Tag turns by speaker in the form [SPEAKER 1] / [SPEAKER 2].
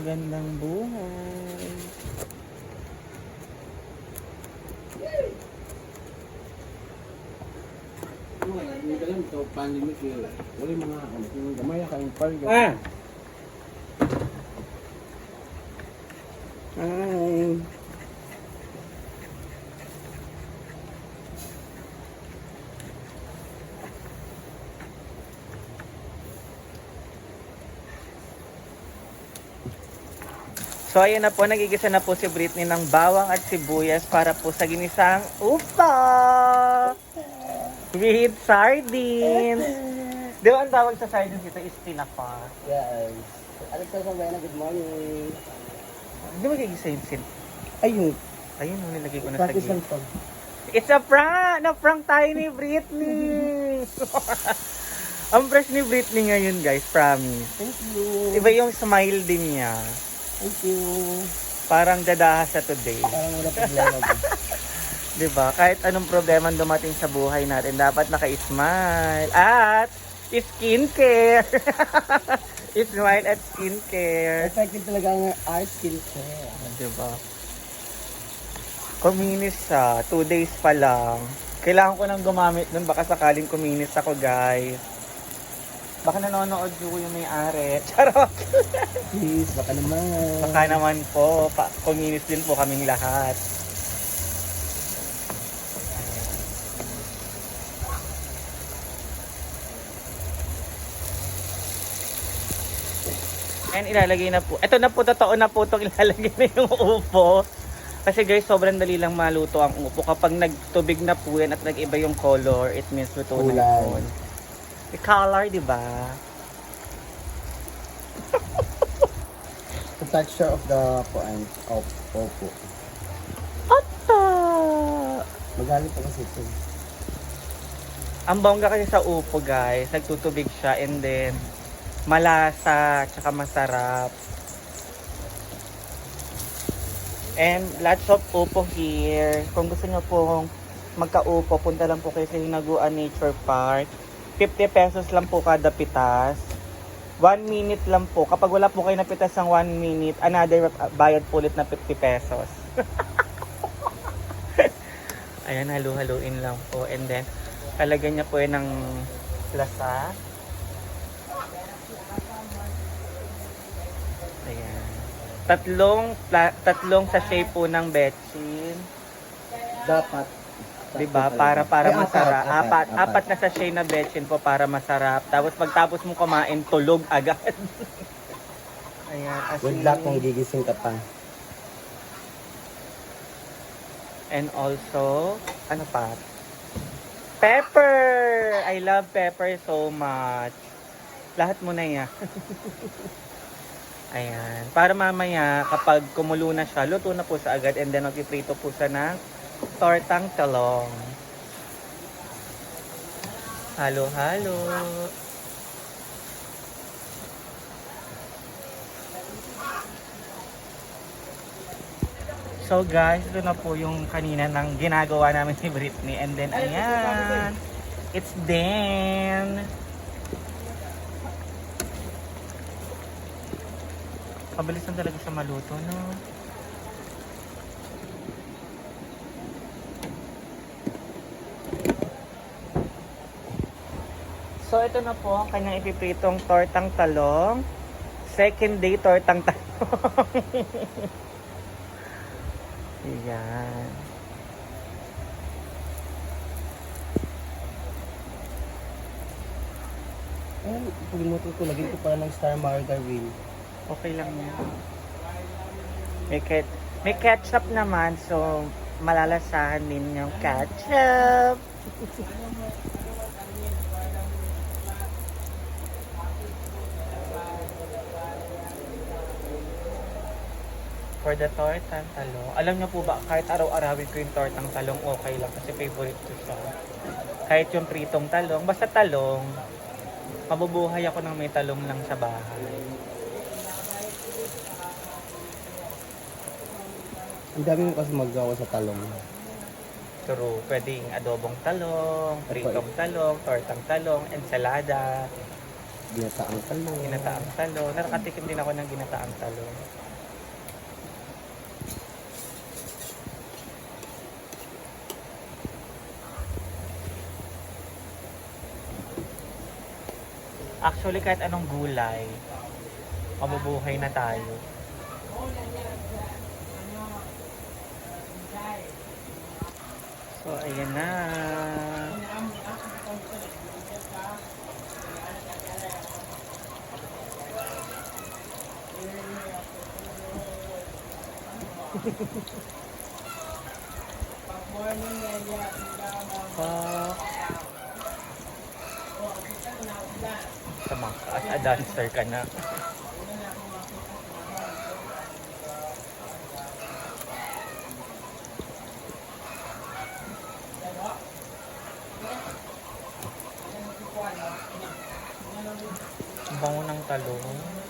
[SPEAKER 1] magandang buhay.
[SPEAKER 2] Hindi ka lang ito, pandemic yun. Wala yung mga ano, yung gamaya ka yung parga.
[SPEAKER 1] Hi. So ayun na po, nagigisa na po si Britney ng bawang at sibuyas para po sa ginisang upa with sardines. Di ba ang tawag sa sardines ito is tinapa?
[SPEAKER 2] Yes. Alex Sabena, good morning.
[SPEAKER 1] Hindi ba gigisa yung sin?
[SPEAKER 2] Ayun,
[SPEAKER 1] Ayun, nilagay ko na sa
[SPEAKER 2] practice
[SPEAKER 1] gilid.
[SPEAKER 2] lang to.
[SPEAKER 1] It's a prank! Na-prank tayo ni Britney! Ang fresh ni Britney ngayon guys, promise.
[SPEAKER 2] Thank you.
[SPEAKER 1] Iba yung smile din niya.
[SPEAKER 2] Thank you.
[SPEAKER 1] Parang dadaha siya today.
[SPEAKER 2] Parang wala problema ba?
[SPEAKER 1] Diba? Kahit anong problema dumating sa buhay natin, dapat naka-smile. At skincare. Smile at skincare.
[SPEAKER 2] Effective talaga ang eye skincare.
[SPEAKER 1] Diba? Kuminis siya. 2 days pa lang. Kailangan ko nang gumamit nun. Baka sakaling kuminis ako, guys. Baka nanonood ko yung may-ari. Charot!
[SPEAKER 2] Please, baka naman.
[SPEAKER 1] Baka naman po. Kuminis din po kaming lahat. And ilalagay na po. Ito na po, totoo na po itong ilalagay na yung upo. Kasi guys, sobrang dali lang maluto ang upo. Kapag nagtubig na po yan at nag-iba yung color, it means luto na
[SPEAKER 2] Kulay.
[SPEAKER 1] yun. The color, di ba?
[SPEAKER 2] The texture of the opo.
[SPEAKER 1] Ata!
[SPEAKER 2] Magalit pa kasi ito.
[SPEAKER 1] Ang bongga kasi sa upo guys, nagtutubig siya and then malasa, tsaka masarap. And lots of upo here. Kung gusto nyo pong magka-upo, punta lang po kayo sa Hinaguan Nature Park. 50 pesos lang po kada pitas. 1 minute lang po. Kapag wala po kayo napitas ng 1 minute, another bayad po ulit na 50 pesos. Ayan, halu-haluin lang po. And then, talagyan niya po yun ng lasa. Ayan. Tatlong sachet po ng betchin.
[SPEAKER 2] Dapat.
[SPEAKER 1] Diba? Para
[SPEAKER 2] Ay,
[SPEAKER 1] masarap.
[SPEAKER 2] apat.
[SPEAKER 1] Apat na sachet na betchin po para masarap. Tapos pagtapos mo kumain, tulog agad. Ayan.
[SPEAKER 2] Good luck kung gigising ka pa.
[SPEAKER 1] And also, ano pa? Pepper! I love pepper so much. Lahat mo na yan. Ayan. Para mamaya, kapag kumulo na siya, luto na po siya agad and then magpiprito po siya ng tortang talong. Halo-halo. So guys, ito na po yung kanina ng ginagawa namin ni Britney. And then, ayan. It's done. Mabilis lang talaga siya maluto, no? So, ito na po ang kanyang ipipritong tortang talong. Second day tortang talong. Ayan.
[SPEAKER 2] Ay, pulimutin ko. Lagyan ko pala ng star margarine.
[SPEAKER 1] Okay lang yan. May ketchup naman, so malalasahan din yung ketchup. For the tortang talong, alam niyo po ba, kahit araw-arawin ko yung tortang talong, okay lang kasi favorite ko siya. Kahit yung pritong talong, basta talong, mabubuhay ako ng may talong lang sa bahay.
[SPEAKER 2] Ang dami mo kasi magawa sa talong.
[SPEAKER 1] True, pwedeng adobong talong, pritong talong, tortang talong, ensalada.
[SPEAKER 2] Ginataang talong.
[SPEAKER 1] Ginataang talong. Nakatikim din ako ng ginataang talong. Actually, kahit anong gulay, mabubuhay na tayo. So, ayan na. Sama ka at a-dancer ka na. Ang bango ng talong.